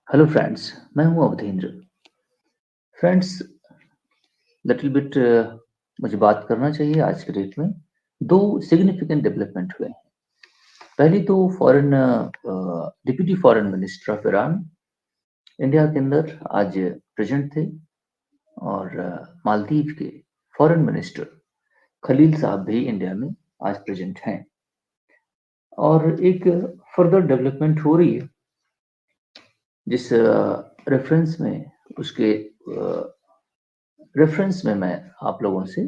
Hello friends, मैं हूँ अवधेंद्र। Friends, little bit मुझे बात करना चाहिए आज के डेट में। दो सिग्निफिकेंट डेवलपमेंट हुए हैं। पहली तो foreign deputy foreign minister of Iran India के अंदर आज प्रेजेंट थे, और मालदीव के फॉरेन मिनिस्टर खलील साहब भी इंडिया में आज प्रेजेंट हैं। और एक फर्दर डेवलपमेंट हो रही है जिस रेफरेंस में उसके रेफरेंस में मैं आप लोगों से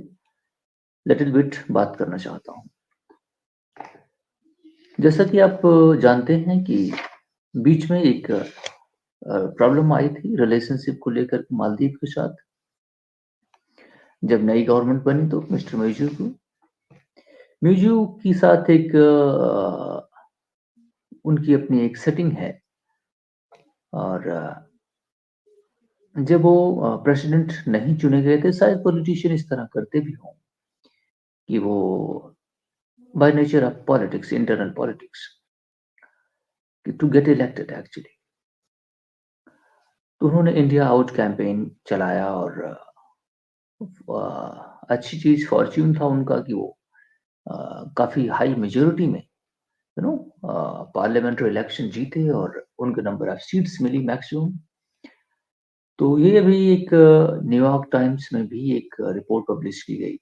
लिटिल बिट बात करना चाहता हूँ। जैसा कि आप जानते हैं कि बीच में एक प्रॉब्लम आई थी रिलेशनशिप को लेकर मालदीव के साथ। जब नई गवर्नमेंट बनी तो मिस्टर म्यूजू के साथ एक उनकी अपनी एक सेटिंग है। और जब वो प्रेसिडेंट नहीं चुने गए थे, शायद पॉलिटिशियन इस तरह करते भी हों कि वो by nature of politics, internal politics, to get elected actually. तो उन्होंने इंडिया आउट कैंपेन चलाया, और अच्छी चीज फॉर्च्यून था उनका कि वो काफी हाई मेजोरिटी में पार्लियामेंट्री इलेक्शन जीते, और उनके नंबर ऑफ सीट्स मिली मैक्सिमम। तो ये अभी एक न्यूयॉर्क टाइम्स में भी एक रिपोर्ट पब्लिश की गई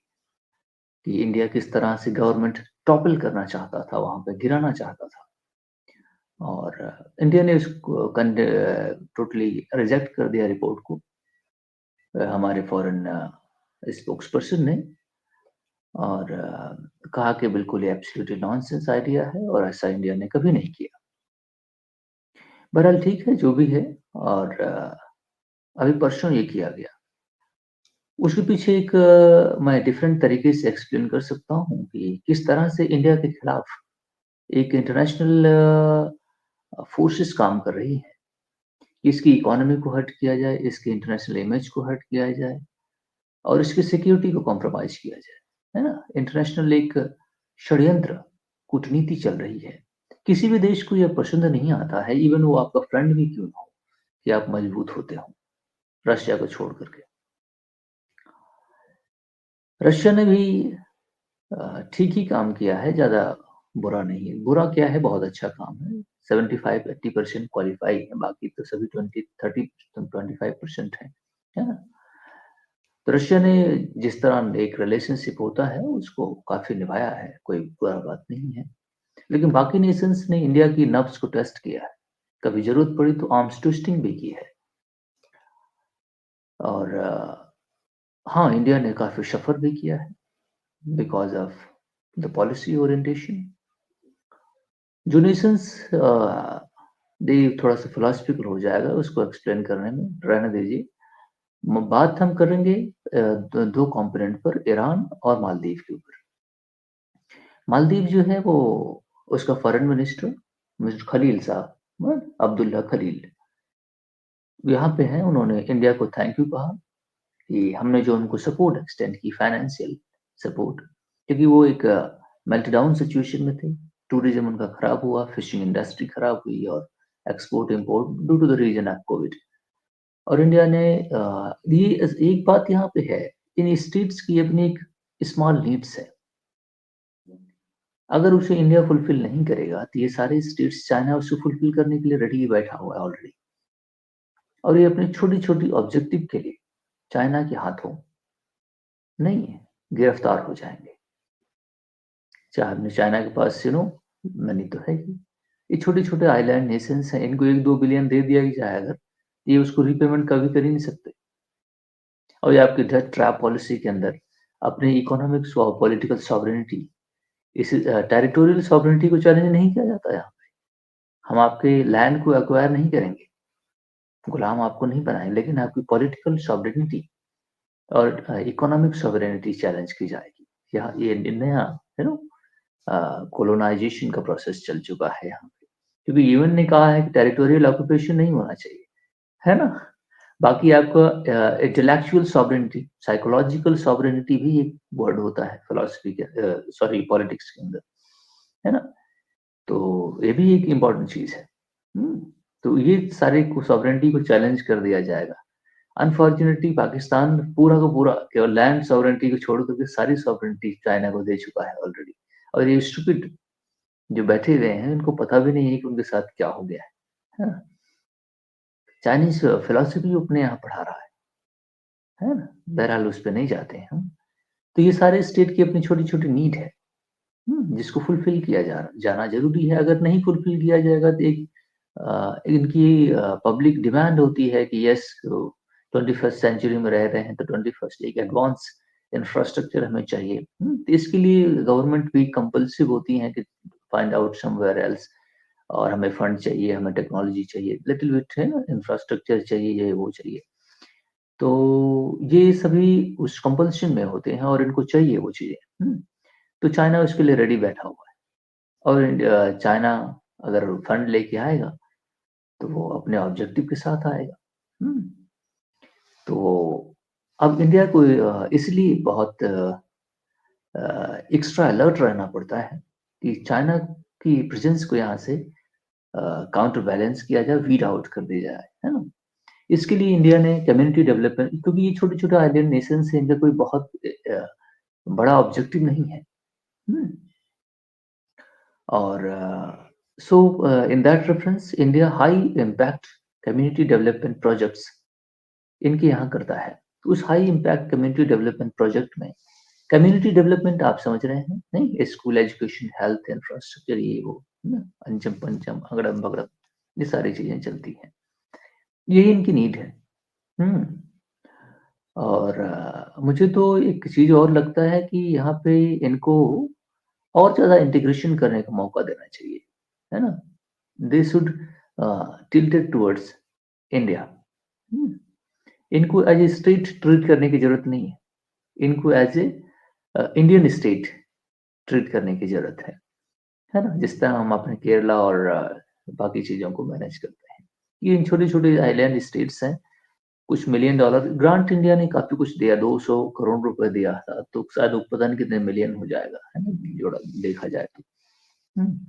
कि इंडिया किस तरह से गवर्नमेंट टॉपल करना चाहता था, वहां पे गिराना चाहता था। और इंडिया ने उसको टोटली रिजेक्ट कर दिया रिपोर्ट को, हमारे फॉरेन स्पोक्स पर्सन ने। और कहा कि बिल्कुल ये एब्सोल्युटली नॉनसेंस आइडिया है, और ऐसा इंडिया ने कभी नहीं किया। बहरहाल ठीक है, जो भी है। और अभी परसों ये किया गया। उसके पीछे एक मैं डिफरेंट तरीके से एक्सप्लेन कर सकता हूँ कि किस तरह से इंडिया के खिलाफ एक इंटरनेशनल फोर्सेस काम कर रही है। इसकी इकोनॉमी को हर्ट किया जाए, इसके इंटरनेशनल इमेज को हर्ट किया जाए, और इसकी सिक्योरिटी को कॉम्प्रोमाइज किया जाए, है ना। इंटरनेशनल एक षड्यंत्र कूटनीति चल रही है। किसी भी देश को यह पसंद नहीं आता है, इवन वो आपका फ्रेंड भी क्यों ना हो, कि आप मजबूत होते हो रशिया को छोड़ करके। रशिया ने भी ठीक ही काम किया है, ज्यादा बुरा नहीं है। बुरा क्या है, बहुत अच्छा काम है। 75-80% क्वालिफाई है, बाकी तो सभी 20-30-25% है ना। तो रशिया ने जिस तरह एक रिलेशनशिप होता है उसको काफी निभाया है, कोई बुरा बात नहीं है। लेकिन बाकी नेशंस ने इंडिया की नब्ज को टेस्ट किया है, कभी जरूरत पड़ी तो आर्म्स ट्विस्टिंग भी की है। और हाँ, इंडिया ने काफी सफर भी किया है because of the policy orientation. जो नेशंस दे थोड़ा सा फिलोसफिकल हो जाएगा उसको एक्सप्लेन करने में, रहने दीजिए। बात हम करेंगे दो कंपोनेंट पर, ईरान और मालदीव के ऊपर। मालदीव जो है वो, उसका फॉरेन मिनिस्टर मिस्टर खलील साहब, अब्दुल्ला खलील, यहाँ पे हैं। उन्होंने इंडिया को थैंक यू कहा कि हमने जो उनको सपोर्ट एक्सटेंड की, फाइनेंशियल सपोर्ट, क्योंकि वो एक मेल्टडाउन सिचुएशन में थे। टूरिज्म उनका खराब हुआ, फिशिंग इंडस्ट्री खराब हुई, और export import due to the reason of COVID. और इंडिया ने ये एक बात यहाँ पे है, इन स्टेट्स की अपनी एक स्मॉल नीड्स है। अगर उसे इंडिया फुलफिल नहीं करेगा तो ये सारे स्टेट्स, चाइना उसे फुलफिल करने के लिए रेडी ही बैठा हुआ है ऑलरेडी। और ये अपनी छोटी छोटी ऑब्जेक्टिव के लिए चाइना के हाथों नहीं है, गिरफ्तार हो जाएंगे। चाहे चाइना के पास मनी तो है ही। ये छोटे छोटे आइलैंड नेशंस हैं, इनको 1-2 बिलियन दे दिया ही जाए अगर, ये उसको रिपेमेंट कभी कर ही नहीं सकते। और ये आपकी डेट ट्रैप पॉलिसी के अंदर अपने इकोनॉमिक्स और पॉलिटिकल सॉवरेनिटी, इस टेरिटोरियल सॉवरेनिटी को चैलेंज नहीं किया जाता यहाँ। हम आपके लैंड को एक्वायर नहीं करेंगे, गुलाम आपको नहीं बनाएंगे, लेकिन आपकी पॉलिटिकल सॉवरेनिटी और इकोनॉमिक सॉवरेनिटी चैलेंज की जाएगी। यहाँ ये नया कोलोनाइजेशन का प्रोसेस चल चुका है यहाँ पे, क्योंकि यूएन ने कहा है कि टेरिटोरियल ऑक्यूपेशन नहीं होना चाहिए, है ना। बाकी आपका इंटेलेक्चुअल सॉवरेनिटी, साइकोलॉजिकल सॉवरेनिटी भी एक वर्ड होता है फिलोसफी के, सॉरी, पॉलिटिक्स के अंदर, है ना। तो ये भी एक इम्पॉर्टेंट चीज है। हम्म, तो ये सारे को सॉवरेनिटी को चैलेंज कर दिया जाएगा। अनफॉर्चुनेटली पाकिस्तान पूरा का पूरा केवल लैंड सॉवरेनिटी को छोड़ करके सारी सॉवरेनिटी चाइना को दे चुका है ऑलरेडी। और ये स्टूपिड जो बैठे हुए हैं, इनको पता भी नहीं है कि उनके साथ क्या हो गया है ना? चाइनीज़ फिलॉसफी अपने यहाँ पढ़ा रहा है ना? बहरहाल उस पे नहीं जाते हैं हम। तो ये सारे स्टेट की अपनी छोटी-छोटी नीड है, जिसको फुलफिल किया जाना ज़रूरी है। अगर नहीं फुलफिल किया जाएगा तो एक इनकी पब्लिक डिमांड होती है कि यस 21st सेंचुरी में रह रहे हैं तो 21st एक एडवांस इंफ्रास्ट्रक्चर हमें चाहिए। तो इसके लिए गवर्नमेंट भी कंपल्सिव होती है कि फाइंड आउट समवेयर एल्स और हमें फंड चाहिए, हमें टेक्नोलॉजी चाहिए, लिटिल बिट है ना इंफ्रास्ट्रक्चर चाहिए, ये वो चाहिए। तो ये सभी उस कंपल्शन में होते हैं और इनको चाहिए वो चीज़ें। तो चाइना उसके लिए रेडी बैठा हुआ है और चाइना अगर फंड लेके आएगा तो वो अपने ऑब्जेक्टिव के साथ आएगा। हुँ, तो अब इंडिया को इसलिए बहुत एक्स्ट्रा अलर्ट रहना पड़ता है कि चाइना की प्रेज़ेंस को यहाँ से काउंटर बैलेंस किया जाए, वीड आउट कर दिया जाए, है ना? इसके लिए इंडिया ने कम्युनिटी डेवलपमेंट क्योंकि ये छोटे-छोटे आइलैंड नेशंस हैं, इनका कोई बहुत बड़ा ऑब्जेक्टिव नहीं है। हुँ, और in that reference India high impact community development projects इनके यहाँ करता है। तो उस high impact community development project में कम्युनिटी डेवलपमेंट आप समझ रहे हैं, नहीं? स्कूल एजुकेशन, हेल्थ इंफ्रास्ट्रक्चर ये वो, है ना? अंचम-पंचम, अगड़म-बगड़म ये सारी चीज़ें चलती हैं। यही इनकी नीड है। हुँ, और मुझे तो एक चीज़ और लगता है कि यहाँ पे इनको और ज़्यादा इंटीग्रेशन करने का मौका देना चाहिए, है ना? They should tilted towards India. हुँ, इनको एज़ ए स्टेट ट्रीट करने की ज़रूरत नहीं है। इनको एज़ ए इंडियन स्टेट ट्रीट करने की ज़रूरत है ना? जिस तरह हम अपने केरला और बाकी चीज़ों को मैनेज करते हैं। ये इन छोटे-छोटे आइलैंड स्टेट्स हैं, कुछ मिलियन डॉलर ग्रांट इंडिया ने काफ़ी कुछ दिया, 200 करोड़ रुपए दिया था, तो शायद वो पता नहीं कितने मिलियन हो जाएगा, है ना? जोड़ा देखा जाए तो। हुँ,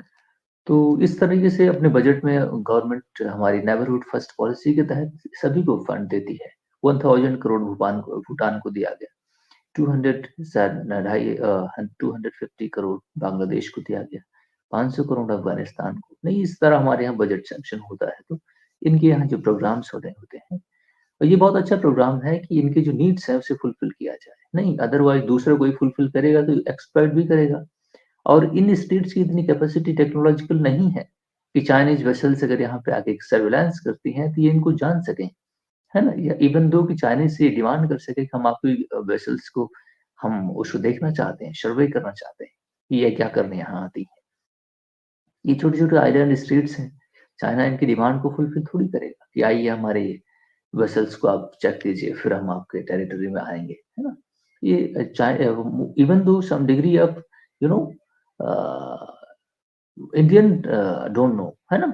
तो इस तरीके से अपने बजट में गवर्नमेंट हमारी नेबरहुड फर्स्ट पॉलिसी के तहत सभी को फंड देती है। 1000 करोड़ भूटान को दिया गया। 200 शायद न ढाई 250 करोड़ बांग्लादेश को दिया गया, 500 करोड़ अफ़गानिस्तान को। नहीं, इस तरह हमारे यहाँ बजट सैंक्शन होता है, तो इनके यहाँ जो प्रोग्राम्स होते होते हैं और ये बहुत अच्छा प्रोग्राम है कि इनके जो नीड्स हैं, उसे फुलफिल किया जाए। नहीं, अदरवाइज़ दूसरा कोई फुलफिल करेगा तो एक्सप्लॉइट भी करेगा और इन स्टेट्स की इतनी कैपेसिटी टेक्नोलॉजिकल नहीं है कि चाइनीज़ वेसल्स अगर यहाँ पे आके सर्विलांस करती हैं, तो ये इनको जान सकें। है ना? या इवन दो कि चाइनीज़ से ये डिमांड कर सके कि हम आपकी वेसल्स को हम उसको देखना चाहते हैं, सर्वे करना चाहते हैं, कि ये क्या करने यहाँ आती है। ये छोटे-छोटे आइलैंड स्टेट्स हैं, चाइना इनकी डिमांड को फुलफिल थोड़ी करेगा कि आइए हमारे वेसल्स को आप चेक कीजिए, फिर हम आपके टेरिटरी में आएँगे, है ना? ये even though some degree of you know uh, Indian don't know, है ना?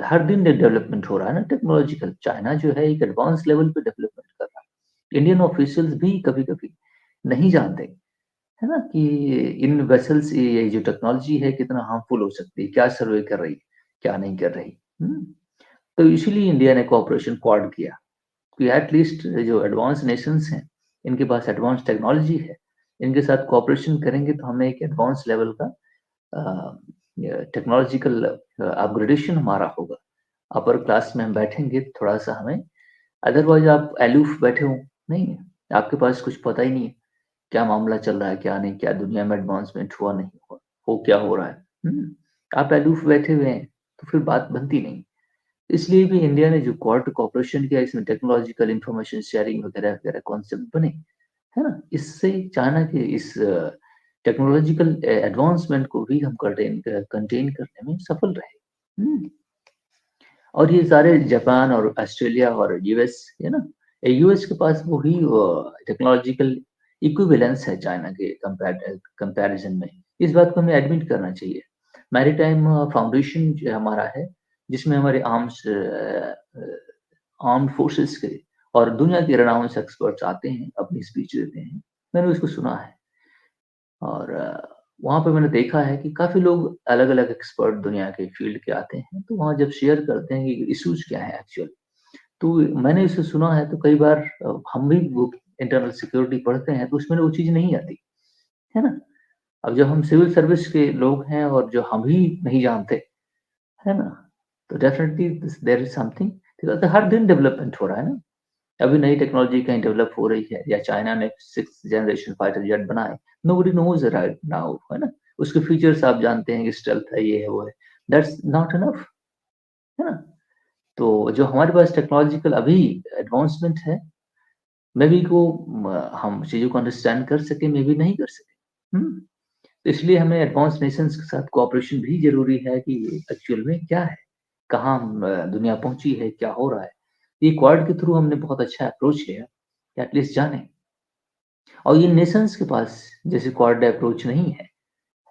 हर दिन डेवलपमेंट हो रहा है ना टेक्नोलॉजिकल। चाइना जो है एक एडवांस लेवल पे डेवलपमेंट कर रहा है। इंडियन ऑफिशियल्स भी कभी-कभी नहीं जानते, है ना? कि इन वेसल्स ये जो टेक्नोलॉजी है कितना हार्मफुल हो सकती है, क्या सर्वे कर रही है, क्या नहीं कर रही। हुँ? तो इसीलिए इंडिया ने कोऑपरेशन क्वाड किया कि एट लीस्ट जो एडवांस नेशंस हैं, इनके पास एडवांस टेक्नोलॉजी है, इनके साथ कोऑपरेशन करेंगे तो हमें एक एडवांस लेवल का टेक्नोलॉजिकल अपग्रेडेशन हमारा होगा। अपर क्लास में हम बैठेंगे थोड़ा-सा हमें अदरवाइज़ आप अलूफ बैठे हो, नहीं, आपके पास कुछ पता ही नहीं है, क्या मामला चल रहा है, क्या नहीं, क्या दुनिया में एडवांसमेंट हुआ, नहीं हुआ, हो क्या हो रहा है। आप अलूफ बैठे हुए हैं, तो फिर बात बनती नहीं। इसलिए भी इंडिया ने जो क्वाड कोऑपरेशन किया इसमें टेक्नोलॉजिकल इंफॉर्मेशन शेयरिंग वगैरह-वगैरह कॉन्सेप्ट बने, है ना? इससे चाइना के इस टेक्नोलॉजिकल एडवांसमेंट को भी हम कंटेन करने में सफल रहे। हुँ। और ये सारे जापान और ऑस्ट्रेलिया और यूएस, है ना? यूएस के पास वही टेक्नोलॉजिकल इक्विवेलेंस है चाइना के कंपैरिज़न में। इस बात को हमें एडमिट करना चाहिए। मैरीटाइम फाउंडेशन जो हमारा है, जिसमें हमारे आर्म्ड फोर्सेस के और दुनिया के रेनाउंस एक्सपर्ट्स आते हैं, अपनी स्पीच देते हैं। मैंने उसको सुना है और वहाँ पे मैंने देखा है कि काफ़ी लोग अलग-अलग एक्सपर्ट दुनिया के फ़ील्ड के आते हैं, तो वहाँ जब शेयर करते हैं कि इश्यूज़ क्या हैं एक्चुअल, तो मैंने इसे सुना है तो कई बार हम भी वो इंटरनल सिक्योरिटी पढ़ते हैं तो उसमें वो चीज़ नहीं आती, है ना? अब जब हम सिविल सर्विस के लोग हैं और जो हम ही नहीं जानते, है ना? तो definitely there is something because हर दिन डेवलपमेंट हो रहा है ना। अभी नई टेक्नोलॉजी कहीं डेवलप हो रही है या चाइना ने 6th जनरेशन फाइटर जेट बनाए, नोबडी नोज़ राइट नाउ, है ना? उसके फीचर्स आप जानते हैं कि स्टेल्थ है, ये है, वो है। दैट्स नॉट इनफ, है ना? तो जो हमारे पास टेक्नोलॉजिकल अभी एडवांसमेंट है, मे बी को हम चीज़ों को अंडरस्टैंड कर सकें, मे बी नहीं कर सकें। हुँ? तो इसलिए हमें एडवांस नेशंस के साथ कोऑपरेशन भी ज़रूरी है कि एक्चुअल में क्या है? कहाँ दुनिया पहुँची है? क्या हो रहा है? ये क्वाड के थ्रू हमने बहुत अच्छा अप्रोच लिया कि एटलीस्ट जानें। और ये नेशंस के पास जैसे क्वाड अप्रोच नहीं है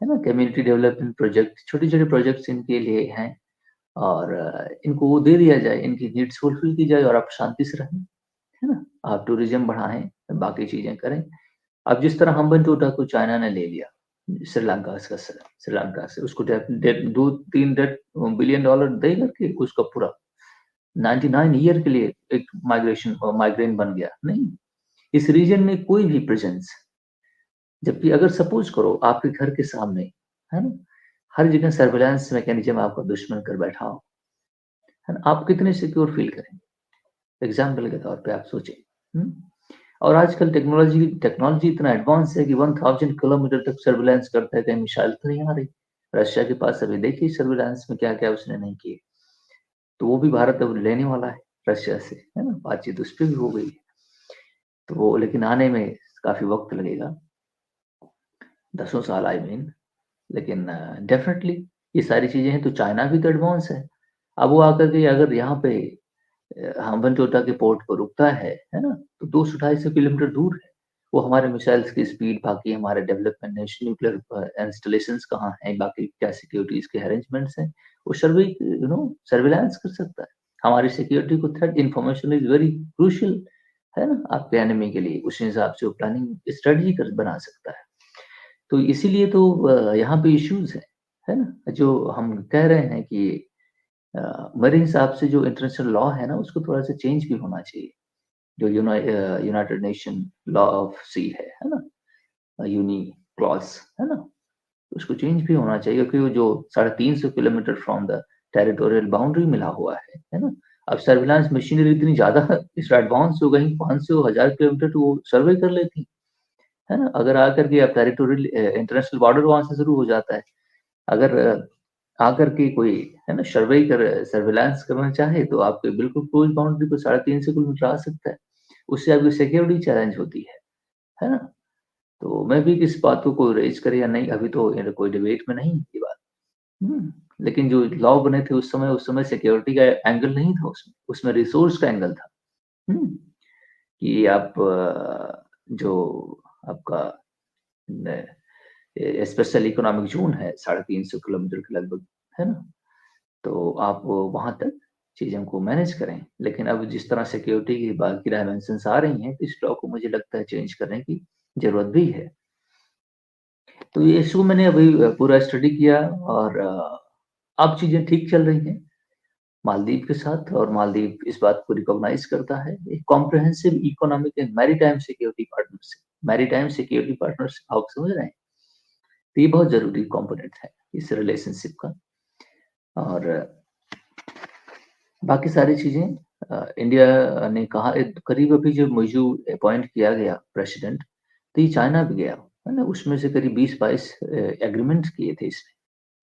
ना? कम्युनिटी डेवलपमेंट प्रोजेक्ट, छोटे-छोटे प्रोजेक्ट्स इनके लिए हैं और इनको वो दे दिया जाए, इनकी नीड्स फुलफिल की जाए और आप शांति से रहें, है ना? आप टूरिज़्म बढ़ाएँ, बाकी चीज़ें करें। अब जिस तरह हम्बनटोटा को चाइना ने ले लिया, श्रीलंका से उसको debt debt 2-3 debt billion dollar दे करके उसका पूरा 99 ईयर के लिए एक माइग्रेन बन गया। नहीं, इस रीजन में कोई भी प्रेज़ेंस जबकि अगर सपोज़ करो आपके घर के सामने, है ना? हर जगह सर्विलांस मैकेनिज़्म आपका दुश्मन कर बैठा हो, है ना? आप कितने सिक्योर फ़ील करेंगे? एग्ज़ाम्पल के तौर पे आप सोचें। हुँ? और आजकल टेक्नोलॉजी टेक्नोलॉजी इतना एडवांस है कि 1000 किलोमीटर तक सर्विलांस करता है, कहीं मिसाइल तो नहीं आ रही। रशिया के पास अभी देखिए सर्विलांस में क्या-क्या उसने नहीं किए। तो वो भी भारत अब लेने वाला है रशिया से, है ना? बातचीत उस पे भी हो गई है। तो वो लेकिन आने में काफ़ी वक़्त लगेगा, दसों साल आई मीन लेकिन डेफ़िनेटली ये सारी चीज़ें हैं तो चाइना भी तो एडवांस है। अब वो आकर के अगर यहाँ पे हम्बनटोटा के पोर्ट पर रुकता है ना? तो 200-250 किलोमीटर दूर है। वो हमारे मिसाइल्स की स्पीड, बाकी हमारे डेवलपमेंट न्यूक्लियर इंस्टॉलेशंस कहाँ हैं, बाकी क्या सिक्योरिटीज़ के अरेंजमेंट्स हैं, वो सर्विलांस कर सकता है। हमारी सिक्योरिटी को threat information is very crucial, है ना? आपके एनिमी के लिए, उस हिसाब से वो प्लानिंग स्ट्रेटजी कर बना सकता है। तो इसीलिए तो यहाँ पे इश्यूज़ हैं, है ना? जो हम कह रहे हैं कि मेरे हिसाब से जो इंटरनेशनल लॉ है ना, उसको थोड़ा-सा चेंज भी होना चाहिए। जो यूनाइटेड नेशन लॉ ऑफ सी है ना? यूनिक्लॉस, है ना? उसको चेंज भी होना चाहिए क्योंकि वो जो 350 kilometre from the territorial boundary मिला हुआ है ना? अब सर्विलांस मशीनरी इतनी ज़्यादा इस एडवांस हो गई 500 हज़ार किलोमीटर तो वो सर्वे कर लेती, है ना? अगर आकर के अब टेरिटोरियल इंटरनेशनल बॉर्डर वहाँ से शुरू हो जाता है। अगर आकर के कोई है ना सर्विलांस करना चाहे तो आपके बिल्कुल क्लोज़ बाउंड्री पे 350 किलोमीटर आ सकता है। उससे आपकी सिक्योरिटी चैलेंज होती है ना? तो मैं भी इस बात को कोई रेज़ करे या नहीं अभी तो कोई डिबेट में नहीं है ये बात। हुँ, लेकिन जो लॉ बने थे उस समय सिक्योरिटी का एंगल नहीं था उसमें, उसमें रिसोर्स का एंगल था। हुँ, कि आप जो आपका न स्पेशल इकोनॉमिक ज़ोन है 350 किलोमीटर के लगभग, है ना? तो आप वहाँ तक चीज़ों को मैनेज करें। लेकिन अब जिस तरह सिक्योरिटी की बाकी डायमेंशन्स आ रही हैं, तो इस लॉ को मुझे लगता है चेंज करने की ज़रूरत भी है। तो ये इश्यू मैंने अभी पूरा स्टडी किया और अब चीज़ें ठीक चल रही हैं मालदीव के साथ और मालदीव इस बात को रिकॉग्नाइज़ करता है। एक comprehensive economic and maritime security partnership आप समझ रहे हैं? तो ये बहुत ज़रूरी कंपोनेंट है इस रिलेशनशिप का और बाकी सारी चीज़ें इंडिया ने कहा करीब अभी जो मुइज़ू अपॉइंट किया गया प्रेसिडेंट, तो ये चाइना भी गया, है ना? उसमें से करीब 20-22 एग्रीमेंट्स किए थे इसने,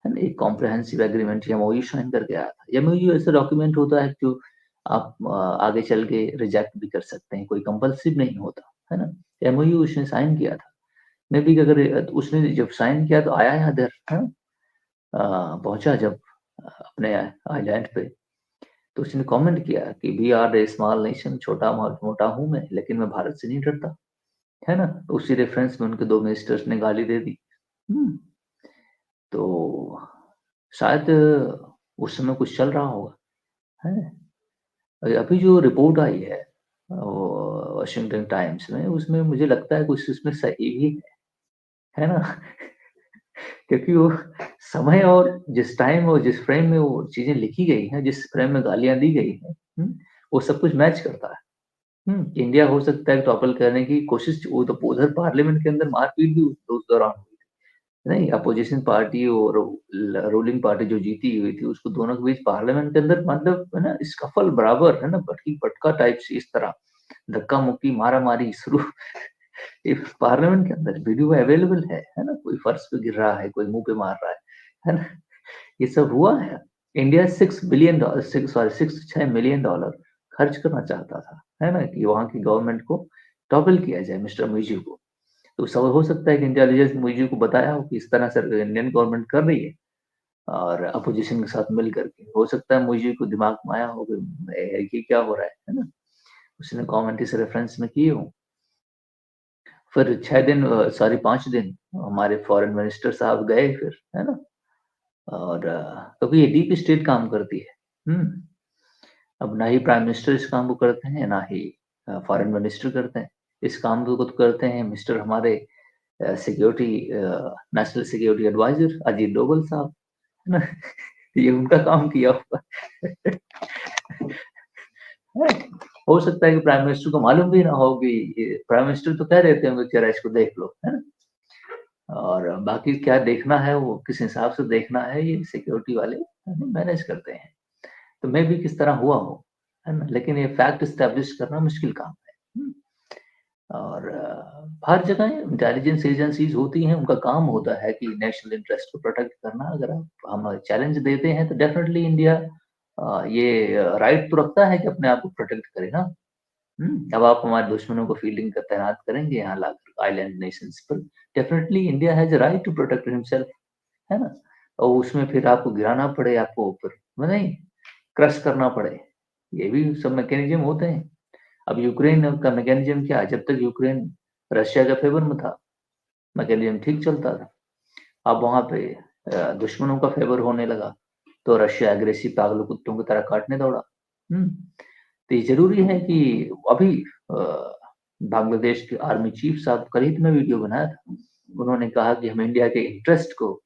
है ना? एक कॉम्प्रिहेंसिव एग्रीमेंट एमओयू साइन करके आया था। एमओयू ऐसा डॉक्यूमेंट होता है जो आप आगे चल के रिजेक्ट भी कर सकते हैं, कोई कंपल्सिव नहीं होता, है ना? एमओयू उसने साइन किया था। मे बी अगर उसने जब साइन किया तो आया यहाँ इधर, हाँ? पहुँचा जब अपने आइलैंड पे तो उसने कमेंट किया कि we are a small nation छोटा मोटा हूँ मैं, लेकिन मैं भारत से नहीं डरता, है ना? तो उसी रेफरेंस में उनके 2 मिनिस्टर्स ने गाली दे दी। हुँ, तो शायद उस समय कुछ चल रहा होगा, हैं? अभी जो रिपोर्ट आई है वाशिंगटन टाइम्स में उसमें मुझे लगता है कुछ उसमें सही भी है ना? क्योंकि वो समय और जिस टाइम और जिस फ्रेम में वो चीज़ें लिखी गई हैं, जिस फ्रेम में गालियाँ दी गई हैं, वो सब कुछ मैच करता है। इंडिया हो सकता है टॉपल करने की कोशिश, वो तो उधर पार्लियामेंट के अंदर मारपीट भी उस दौरान हुई थी। नहीं, अपोजिशन पार्टी और रूलिंग पार्टी जो जीती हुई थी, उसको दोनों के बीच पार्लियामेंट के अंदर मतलब है ना स्कफल बराबर है ना, बटकी बटका टाइप से इस तरह धक्का मुक्की मारा मारी शुरू। ये पार्लियामेंट के अंदर वीडियो अवेलेबल है ना, कोई फर्श पे गिर रहा है, कोई मुंह पे मार रहा है ना, ये सब हुआ है। इंडिया $6 बिलियन, 6 मिलियन डॉलर खर्च करना चाहता था, है ना, कि वहाँ की गवर्नमेंट को टॉपल किया जाए मिस्टर मुइज़ी को। तो सब हो सकता है कि इंटेलिजेंस मुइज़ी को बताया हो कि इस तरह से इंडियन गवर्नमेंट कर रही है और अपोजिशन के साथ मिल करके। हो सकता है मुइज़ी को दिमाग में आया हो कि ये क्या हो रहा है ना? उसने कमेंट इस रेफरेंस में किए हों। फिर 6 दिन सॉरी 5 दिन हमारे फॉरेन मिनिस्टर साहब गए फिर, है ना? और क्योंकि ये डीप स्टेट काम करती है। अब ना ही प्राइम मिनिस्टर इस काम को करते हैं, ना ही फॉरेन मिनिस्टर करते हैं। इस काम को तो करते हैं मिस्टर हमारे security national security adviser Ajit Doval साहब, है ना? ये उनका काम किया होगा। है। हो सकता है कि प्राइम मिनिस्टर को मालूम भी ना हो कि ये प्राइम मिनिस्टर तो कह देते होंगे जरा इसको देख लो, है ना? और बाकी क्या देखना है वो किस हिसाब से देखना है ये सिक्योरिटी वाले मैनेज करते हैं। तो मे बी किस तरह हुआ हो, है ना? लेकिन ये फैक्ट एस्टेब्लिश करना मुश्किल काम है। और हर जगह इंटेलिजेंस एजेंसीज़ होती हैं, उनका काम होता है कि नेशनल इंटरेस्ट को प्रोटेक्ट करना। अगर आप हम चैलेंज देते हैं तो डेफिनिटली इंडिया ये राइट तो रखता है कि अपने आप को प्रोटेक्ट करे ना। अब आप हमारे दुश्मनों को फील्डिंग का तैनात करेंगे यहाँ लाकर आइलैंड नेशंस पर, definitely India has a right to protect himself, है ना? और उसमें फिर आपको गिराना पड़े, आपको ऊपर नहीं क्रश करना पड़े, ये भी सब मैकेनिज़्म होते हैं। अब यूक्रेन का मैकेनिज़्म क्या है, जब तक यूक्रेन रशिया के फ़ेवर में था, मैकेनिज़्म ठीक चलता था। अब वहाँ पे दुश्मनों का फ़ेवर होने लगा, तो रशिया एग्रेसिव पागल कुत्तों की तरह काटने दौड़ा। तो ये ज़रूरी है कि अभी अ, बांग्लादेश के आर्मी चीफ साहब कल ही तो मैं वीडियो बनाया था। उन्होंने कहा कि हम इंडिया के इंटरेस्ट को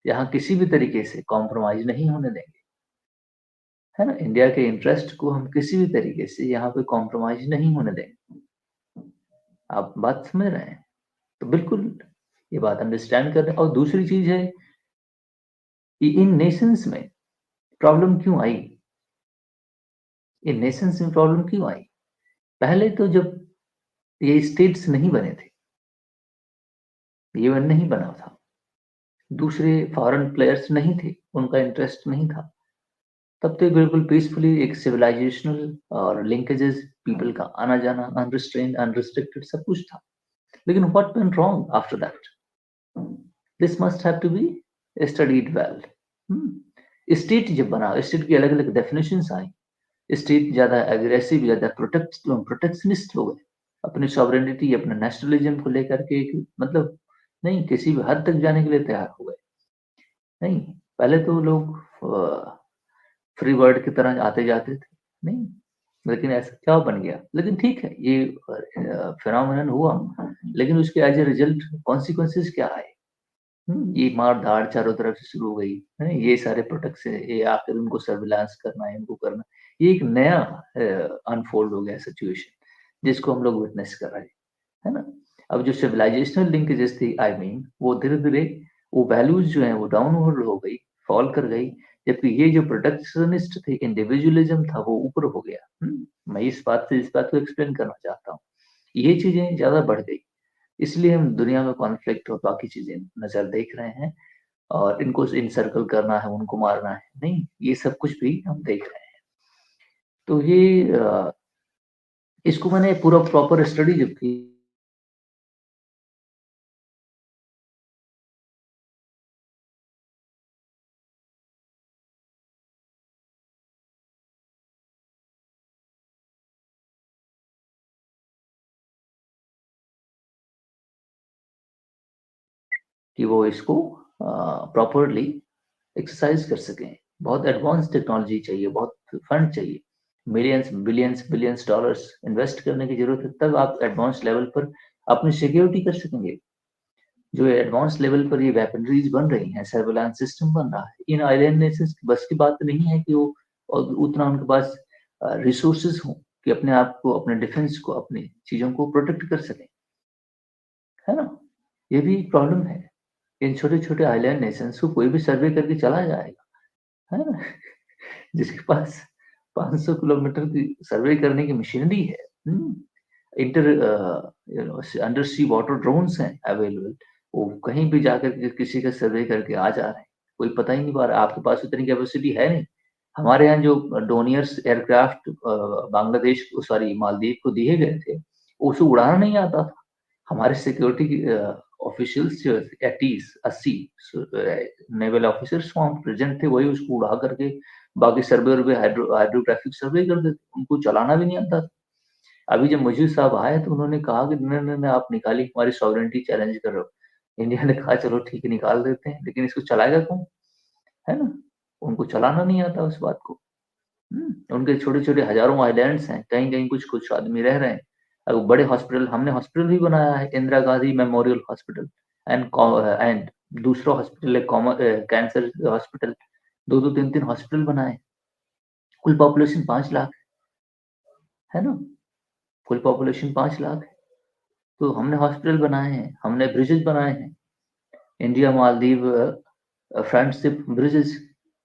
यहाँ किसी भी तरीके से कॉम्प्रोमाइज़ नहीं होने देंगे, है ना? इंडिया के इंटरेस्ट को हम किसी भी तरीके से यहाँ पे कॉम्प्रोमाइज़ नहीं होने देंगे। आप बात समझ रहे हैं? तो बिल्कुल ये बात अंडरस्टैंड कर रहे हैं। और दूसरी चीज़ है कि इन नेशंस में प्रॉब्लम क्यों आई? इन नेशंस में प्रॉब्लम क्यों आई? पहले तो जब ये स्टेट्स नहीं बने थे, यूएन नहीं बना था, दूसरे फॉरेन प्लेयर्स नहीं थे, उनका इंटरेस्ट नहीं था, तब तो ये बिल्कुल पीसफुली एक सिविलाइजेशनल और लिंकेजेस पीपल का आना-जाना अनरिस्ट्रेन्ड, अनरिस्ट्रिक्टेड सब कुछ था। लेकिन what went wrong after that? This must have to be studied well. State जब बना, स्टेट की अलग-अलग डेफिनिशंस आई। स्टेट ज़्यादा एग्रेसिव, ज़्यादा प्रोटेक्शनिस्ट हो गए। अपनी सॉवरेनिटी, अपने नेशनलिज्म को लेकर के मतलब नहीं, किसी भी हद तक जाने के लिए तैयार हो गए। नहीं, पहले तो लोग फ्री बर्ड की तरह आते-जाते थे, नहीं? लेकिन ऐसा क्या बन गया? लेकिन ठीक है, ये फिनोमेनन हुआ, लेकिन उसके एज़ अ रिज़ल्ट कॉन्सिक्वेंसेस क्या आए? ये मार-धाड़ चारों तरफ से शुरू हो गई, हैं? ये सारे प्रोटेक्ट से ये आकर उनको सर्विलांस करना है, इनको करना। ये एक नया अनफोल्ड हो गया सिचुएशन, जिसको हम लोग विटनेस कर रहे हैं, है ना? अब जो सिविलाइजेशनल लिंकेजेस थी आई मीन वो धीरे-धीरे वो वैल्यूज़ जो हैं वो डाउनवर्ड हो गई, फॉल कर गई, जबकि ये जो प्रोटेक्शनिस्ट थे, इंडिविजुअलिज़्म था वो ऊपर हो गया। मैं इस बात को एक्सप्लेन करना चाहता हूँ। ये चीज़ें ज़्यादा बढ़ गई, इसलिए हम दुनिया में कॉन्फ्लिक्ट और बाकी चीज़ें नज़र देख रहे हैं और इनको इनसर्कल करना है, उनको मारना है, नहीं, ये सब कुछ भी हम देख रहे हैं। तो ये इसको मैंने पूरा प्रॉपर स्टडी जब की कि वो इसको प्रॉपरली एक्सरसाइज़ कर सकें। बहुत एडवांस टेक्नोलॉजी चाहिए, बहुत फंड चाहिए। Millions, billions, billions dollars invest करने की ज़रूरत है, तब आप एडवांस लेवल पर अपनी सिक्योरिटी कर सकेंगे। जो एडवांस लेवल पर ये वेपनरीज बन रही हैं, सर्विलांस सिस्टम बन रहा है, इन आइलैंड नेशंस की बस की बात नहीं है कि वो उतना उनके पास रिसोर्सेज हो कि अपने आप को, अपने डिफेंस को, अपनी चीजों को प्रोटेक्ट कर सकें, है ना? ये भी एक प्रॉब्लम है। इन छोटे-छोटे आइलैंड नेशंस को कोई भी सर्वे करके चला जाएगा, है ना? जिसके पास 500 किलोमीटर की सर्वे करने की मशीनरी है, इंटर अंडर सी वाटर ड्रोन्स हैं अवेलेबल, वो कहीं भी जाकर के किसी का सर्वे करके आ जा रहे हैं, कोई पता ही नहीं पा रहा। आपके पास उतनी कैपेसिटी है नहीं। हमारे यहाँ जो डोनियर्स एयरक्राफ्ट बांग्लादेश को, सॉरी मालदीव को दिए गए थे, उसे उड़ाना नहीं आता था। हमारे सिक्योरिटी ऑफिशियल्स जो 80 नेवल ऑफिसर्स वहाँ प्रेजेंट थे, वही उसको उड़ा करके बाकी सर्वे वर्वे हाइड्रोग्राफिक सर्वे कर देते, उनको चलाना भी नहीं आता था। अभी जब मुजीब साहब आए तो उन्होंने कहा कि नहीं नहीं नहीं, आप निकालिए, हमारी सॉवरेनिटी चैलेंज कर रहे हो। इंडिया ने कहा चलो ठीक है निकाल देते हैं, लेकिन इसको चलाएगा कौन, है ना? उनको चलाना नहीं आता उस बात को। उनके छोटे-छोटे हज़ारों आइलैंड्स हैं, कहीं-कहीं कुछ-कुछ आदमी रह रहे हैं। बड़े हॉस्पिटल, हमने हॉस्पिटल भी बनाया है, Indira Gandhi memorial hospital and दूसरा हॉस्पिटल है कैंसर हॉस्पिटल, 2-2 3-3 हॉस्पिटल बनाए। कुल पॉपुलेशन 5 लाख है ना? कुल पॉपुलेशन 5 लाख है। तो हमने हॉस्पिटल बनाए हैं, हमने ब्रिजेज़ बनाए हैं। India Maldives friendship bridges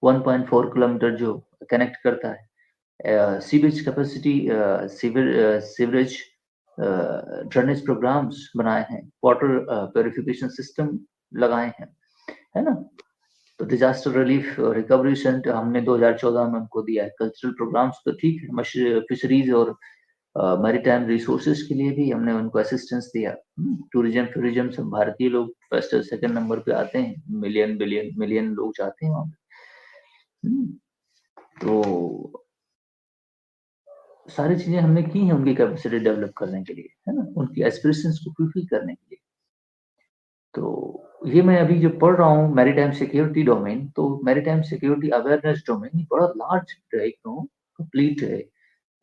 1.4 kilometre जो कनेक्ट करता है। Sewage capacity, sewerage drainage programmes बनाए हैं, वाटर प्योरिफिकेशन सिस्टम लगाए हैं, है ना? तो डिजास्टर रिलीफ रिकवरी सेंटर हमने 2014 में हमको दिया है। कल्चरल प्रोग्राम्स तो ठीक है, फिशरीज और मैरीटाइम रिसोर्सेज के लिए भी हमने उनको असिस्टेंस दिया। टूरिज्म टूरिज्म से भारतीय लोग फर्स्ट और सेकंड नंबर पे आते हैं, मिलियन बिलियन मिलियन लोग जाते हैं वहाँ पे। तो सारी चीजें हमने की हैं उनकी कैपेसिटी डेवलप करने के लिए, है ना? उनकी एस्पिरेशंस को फुलफिल करने के लिए। तो ये मैं अभी जो पढ़ रहा हूँ मैरीटाइम सिक्योरिटी डोमेन, तो मैरीटाइम सिक्योरिटी अवेयरनेस डोमेन बड़ा लार्ज एक कंप्लीट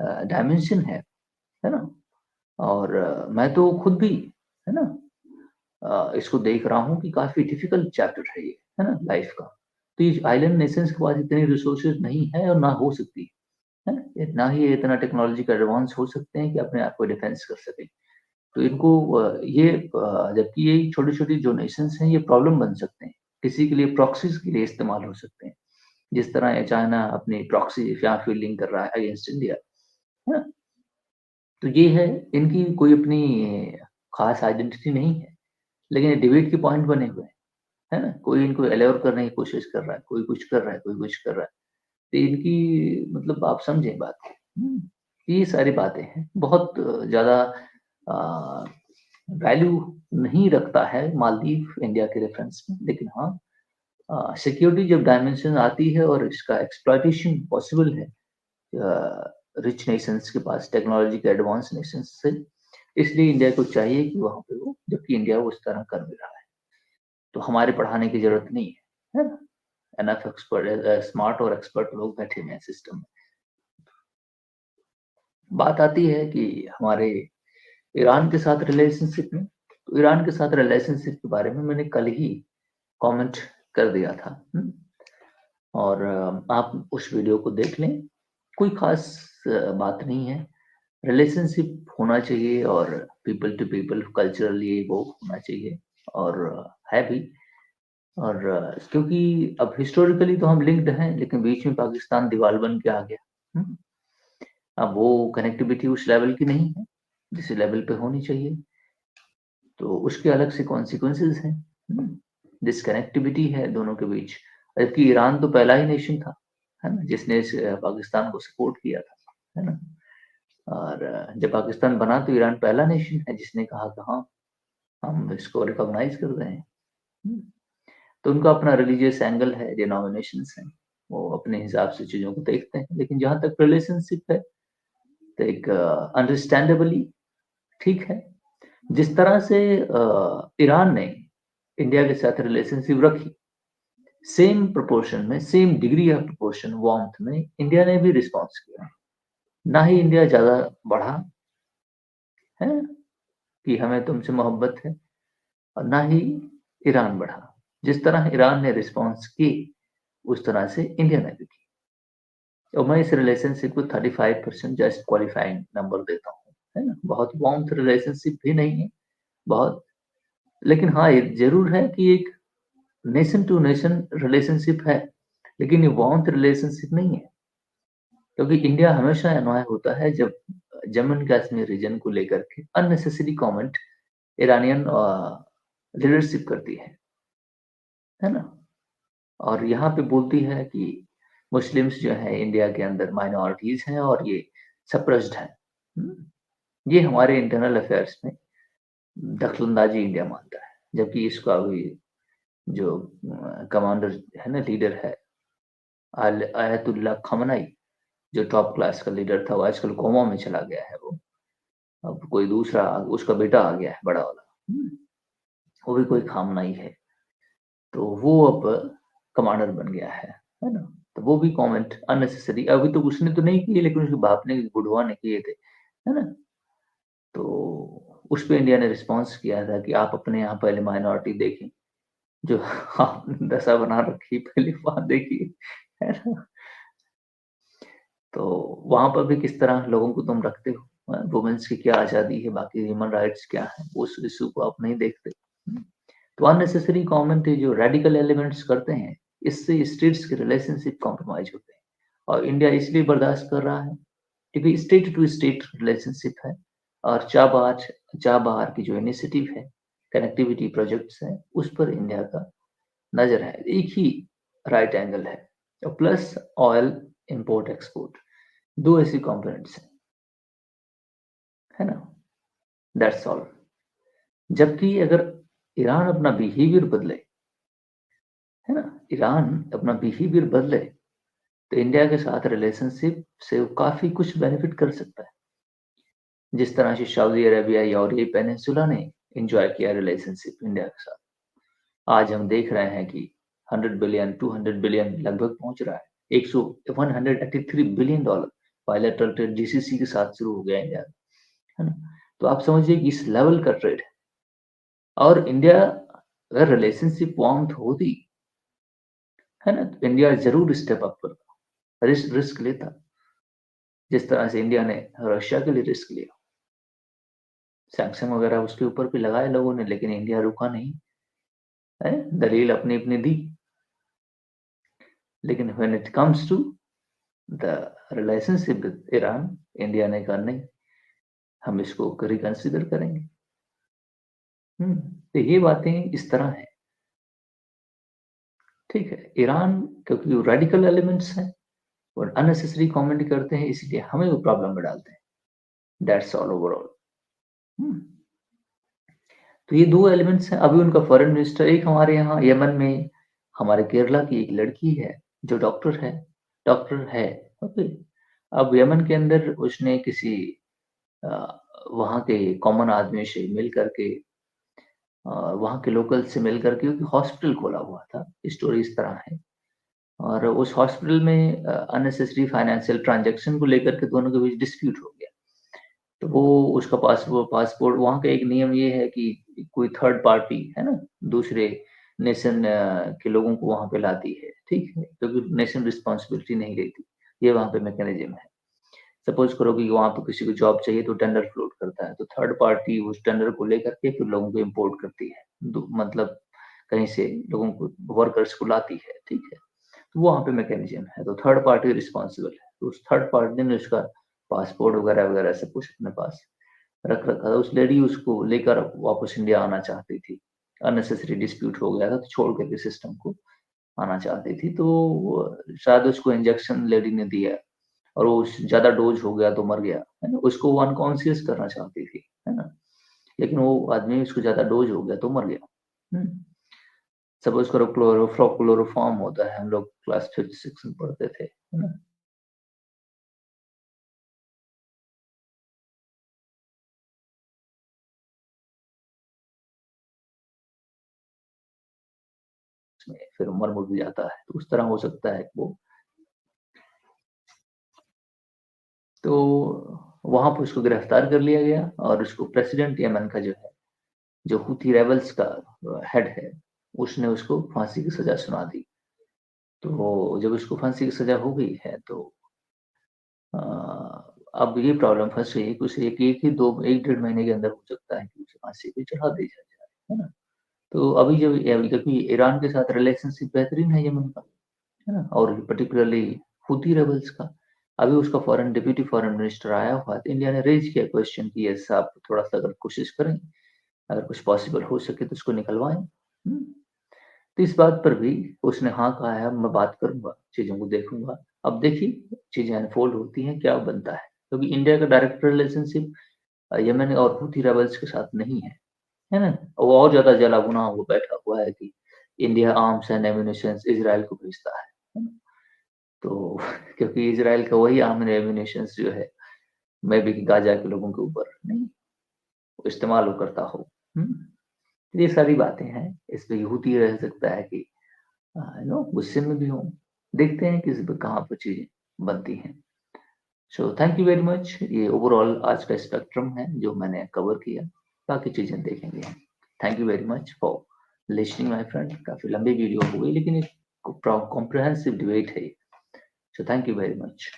डायमेंशन है ना? और मैं तो खुद भी, है ना, इसको देख रहा हूँ कि काफी डिफिकल्ट चैप्टर है ये, है ना, लाइफ का। तो ये आइलैंड नेशंस के पास इतनी रिसोर्सेज नहीं है और ना हो सकती, है ना? ना ही इतना टेक्नोलॉजी का एडवांस हो सकते हैं कि अपने आप को डिफेंस कर सकें। तो इनको जबकि ये छोटी-छोटी जो नेशंस हैं, ये प्रॉब्लम बन सकते हैं। किसी के लिए प्रॉक्सीज़ के लिए इस्तेमाल हो सकते हैं। जिस तरह ये चाइना अपनी प्रॉक्सी या फील्डिंग कर रहा है अगेंस्ट इंडिया, है ना? तो ये है, इनकी कोई अपनी खास आइडेंटिटी नहीं है, लेकिन ये डिबेट के पॉइंट बने हुए हैं, है ना? कोई इनको एलाउ करने की कोशिश कर रहा है, कोई कुछ कर रहा है, कोई कुछ कर रहा है। तो इनकी मतलब आप समझें बात को। ये सारी बातें हैं। बहुत ज़्यादा अ, वैल्यू नहीं रखता है मालदीव इंडिया के रेफरेंस में, लेकिन हाँ, सिक्योरिटी जब डायमेंशन आती है और इसका एक्सप्लॉइटेशन पॉसिबल है रिच नेशंस के पास, टेक्नोलॉजी के एडवांस नेशंस से, इसलिए इंडिया को चाहिए कि वहाँ पे वो, जबकि इंडिया वो उस तरह कर भी रहा है। तो हमारे पढ़ाने की ज़रूरत नहीं है ना? एनफ एक्सपर्ट स्मार्ट और एक्सपर्ट लोग बैठे हुए हैं सिस्टम में। बात आती है कि हमारे ईरान के साथ रिलेशनशिप में, तो ईरान के साथ रिलेशनशिप के बारे में मैंने कल ही कमेंट कर दिया था। और आप उस वीडियो को देख लें, कोई खास बात नहीं है। रिलेशनशिप होना चाहिए और पीपल टू पीपल कल्चरली वो होना चाहिए, और है भी। और क्योंकि अब हिस्टोरिकली तो हम लिंक्ड हैं, लेकिन बीच में पाकिस्तान दीवार बन के आ गया। हम्म, अब वो कनेक्टिविटी उस लेवल की नहीं है जिस लेवल पे होनी चाहिए, तो उसके अलग से कॉन्सिक्वेंसेस हैं। डिसकनेक्टिविटी है दोनों के बीच, जबकि ईरान तो पहला ही नेशन था, है ना, जिसने पाकिस्तान को सपोर्ट किया था, है ना? और जब पाकिस्तान बना तो ईरान पहला नेशन है जिसने कहा कि हाँ, हम इसको रिकॉग्नाइज कर रहे हैं। हम्म, तो उनका अपना रिलीजियस एंगल है, डिनोमिनेशंस हैं, वो अपने हिसाब से चीजों को देखते हैं। लेकिन जहां तक रिलेशनशिप है, तो एक अंडरस्टैंडेबली ठीक है। जिस तरह से ईरान ने इंडिया के साथ रिलेशनशिप रखी, सेम प्रोपोर्शन में, same degree of proportion warmth में इंडिया ने भी रिस्पॉन्स किया। ना ही इंडिया ज्यादा बढ़ा है कि हमें तुमसे मोहब्बत है, और ना ही ईरान बढ़ा। जिस तरह ईरान ने रिस्पॉन्स की, उस तरह से इंडिया ने भी की। और मैं इस रिलेशनशिप को 35% जस्ट क्वालिफाइंग नंबर देता हूँ, है ना? बहुत वार्म रिलेशनशिप भी नहीं है, बहुत, लेकिन हाँ, ये ज़रूर है कि एक नेशन टू नेशन रिलेशनशिप है, लेकिन ये वार्म रिलेशनशिप नहीं है। क्योंकि इंडिया हमेशा एनॉय होता है जब जम्मू एंड कश्मीर रीजन को लेकर के अननेसेसरी कमेंट ईरानियन लीडरशिप करती है ना? और यहाँ पे बोलती है कि मुस्लिम्स जो है इंडिया के अंदर माइनॉरिटीज हैं और ये सप्रेस्ड हैं। ये हमारे इंटरनल अफेयर्स में दखलंदाजी इंडिया मानता है, जबकि इसका अभी जो कमांडर है ना, लीडर है आयतुल्ला खमनाई, जो टॉप क्लास का लीडर था, वो आजकल कोमा में चला गया है। वो अब कोई दूसरा उसका बेटा आ गया है बड़ा वाला। वो भी कोई खामनाई है, तो वो अब कमांडर बन गया है ना? तो वो भी कमेंट अननेसेसरी अभी तो उसने तो नहीं किए, लेकिन उसके बाप ने, बुढ़वा ने किए थे, है ना? तो उस पे इंडिया ने रिस्पॉन्स किया था कि आप अपने यहाँ पहले माइनॉरिटी देखें, जो आपने दशा बना रखी पहले वहां देखिए, है ना? तो वहां पर भी किस तरह लोगों को तुम रखते हो, वुमेन्स की क्या आजादी है, बाकी ह्यूमन राइट्स क्या है, उस इशू को आप नहीं देखते। तो अननेसेसरी कमेंट जो रेडिकल एलिमेंट्स करते हैं, इससे स्टेट्स के रिलेशनशिप कॉम्प्रोमाइज होते हैं। और इंडिया इसलिए बर्दाश्त कर रहा है क्योंकि स्टेट टू स्टेट रिलेशनशिप है। और चाबार की जो इनिशिएटिव है, कनेक्टिविटी प्रोजेक्ट्स हैं, उस पर इंडिया का नजर है, एक ही राइट एंगल है। और प्लस ऑयल इंपोर्ट एक्सपोर्ट, दो ऐसी कंपोनेंट्स हैं, है ना? That's all. जबकि अगर ईरान अपना बिहेवियर बदले, है ना, ईरान अपना बिहेवियर बदले, तो इंडिया के साथ रिलेशनशिप से वो काफी कुछ बेनिफिट कर सकता है। जिस तरह से सऊदी अरेबिया या और ये पेनिनसुला ने एंजॉय किया रिलेशनशिप इंडिया के साथ, आज हम देख रहे हैं कि 100 बिलियन 200 बिलियन लगभग पहुंच रहा है। 183 billion dollar bilateral trade GCC के साथ शुरू हो गया इंडिया, है ना? तो आप समझिए कि इस लेवल का ट्रेड है। और इंडिया अगर रिलेशनशिप वार्म होती, है ना, तो इंडिया जरूर स्टेप अप करता, रिस्क लेता, जिस तरह से इंडिया ने रशिया के लिए रिस्क लिया। सैंक्शन वगैरह उसके ऊपर भी लगाए लोगों ने, लेकिन इंडिया रुका नहीं, है? दलील अपनी अपनी दी, लेकिन when it comes to the relationship with Iran, India ने कहा नहीं, हम इसको रिकंसिडर करेंगे। तो ये बातें इस तरह है, ठीक है? ईरान, क्योंकि वो रेडिकल एलिमेंट्स हैं और अननेसेसरी कमेंट करते हैं, इसलिए हमें वो प्रॉब्लम में डालते हैं। That's all overall. तो ये दो एलिमेंट्स हैं। अभी उनका फॉरेन मिनिस्टर, एक हमारे यहाँ यमन में हमारे केरला की एक लड़की है जो डॉक्टर है, ओके। अब यमन के अंदर उसने किसी वहाँ के कॉमन आदमी से मिल करके, वहाँ के लोकल से मिल करके हॉस्पिटल खोला हुआ था। स्टोरी इस तरह है। और उस हॉस्पिटल में अननेसेसरी फाइनेंशियल ट्रांजैक्शन को लेकर के दोनों के बीच डिस्प्यूट हो गया। तो वो उसका पासपोर्ट, वहाँ का एक नियम ये है कि कोई थर्ड पार्टी, है ना, दूसरे नेशन के लोगों को वहाँ पे लाती है, ठीक है, क्योंकि नेशन रिस्पॉन्सिबिलिटी नहीं लेती। ये वहाँ पे मैकेनिज्म है। सपोज करो कि वहाँ पे किसी को जॉब चाहिए तो टेंडर फ्लोट करता है, तो थर्ड पार्टी उस टेंडर को लेकर के फिर लोगों को इम्पोर्ट करती है, मतलब कहीं से लोगों को, वर्कर्स को लाती है, ठीक है। तो वो वहाँ पे मैकेनिज्म है, तो थर्ड पार्टी रिस्पॉन्सिबल है। तो उस थर्ड पार्टी ने उसका पासपोर्ट वगैरह वगैरह सब कुछ अपने पास रख रखा था। उस लेडी उसको लेकर वापस इंडिया आना चाहती थी, अननेसेसरी डिस्प्यूट हो गया था, तो छोड़ करके सिस्टम को आना चाहती थी। तो शायद उसको इंजेक्शन लेडी ने दिया और वो ज्यादा डोज हो गया तो मर गया, है ना? उसको वो अनकॉन्शियस करना चाहती थी, है ना? लेकिन वो आदमी, उसको ज्यादा डोज हो गया तो मर गया। सपोज करो क्लोरोफॉर्म होता है, हम लोग क्लास 5th 6th में पढ़ते थे, है ना? उसमें फिर मर मुर भी जाता है, तो उस तरह हो सकता है वो। तो वहां पर उसको गिरफ्तार कर लिया गया और उसको प्रेसिडेंट यमन का जो है, जो हुथी रेबल्स का हेड है, उसने उसको फांसी की सजा सुना दी। तो जब उसको फांसी की सजा हो गई है तो अ, अब ये प्रॉब्लम फँस गई है कि उसे एक ही 2 1 डेढ़ महीने के अंदर हो सकता है कि उसे फांसी पे चढ़ा दिया जाए, है ना? तो अभी जब क्योंकि ईरान के साथ रिलेशनशिप बेहतरीन है यमन का, है ना? और पर्टिकुलरली हूथी रेबल्स का। अभी उसका डिप्टी फॉरेन मिनिस्टर आया हुआ है, तो इंडिया ने रेज़ किया क्वेश्चन कि यस आप थोड़ा-सा अगर कोशिश करें, अगर कुछ पॉसिबल हो सके तो उसको निकलवाएँ। तो इस बात पर भी उसने हाँ कहा है, अब मैं बात करूँगा, चीज़ों को देखूँगा। अब देखिए चीज़ें अनफ़ोल्ड होती हैं, क्या बनता है। क्योंकि इंडिया का डायरेक्ट रिलेशनशिप यमन और हूथी रेबल्स के साथ नहीं है ना? वो और ज़्यादा जला-भुना हुआ बैठा हुआ है कि India arms and ammunitions Israel को भेजता है ना? तो क्योंकि इज़राइल का वही आर्म एंड एम्यूनिशंस जो है, मे बी गाज़ा के लोगों के ऊपर नहीं इस्तेमाल वो करता हो। हुँ? ये सारी बातें हैं, इसमें हूथी रह सकता है कि गुस्से में भी हों। देखते हैं किस ब कहाँ पर चीज़ें बनती हैं। So thank you very much. ये ओवरऑल आज का स्पेक्ट्रम है जो मैंने कवर किया। बाकी चीज़ें देखेंगे हम। Thank you very much for listening my friend. काफ़ी लंबी वीडियो हो गई लेकिन एक कॉम्प्रिहेंसिव डिबेट है ये। So thank you very much.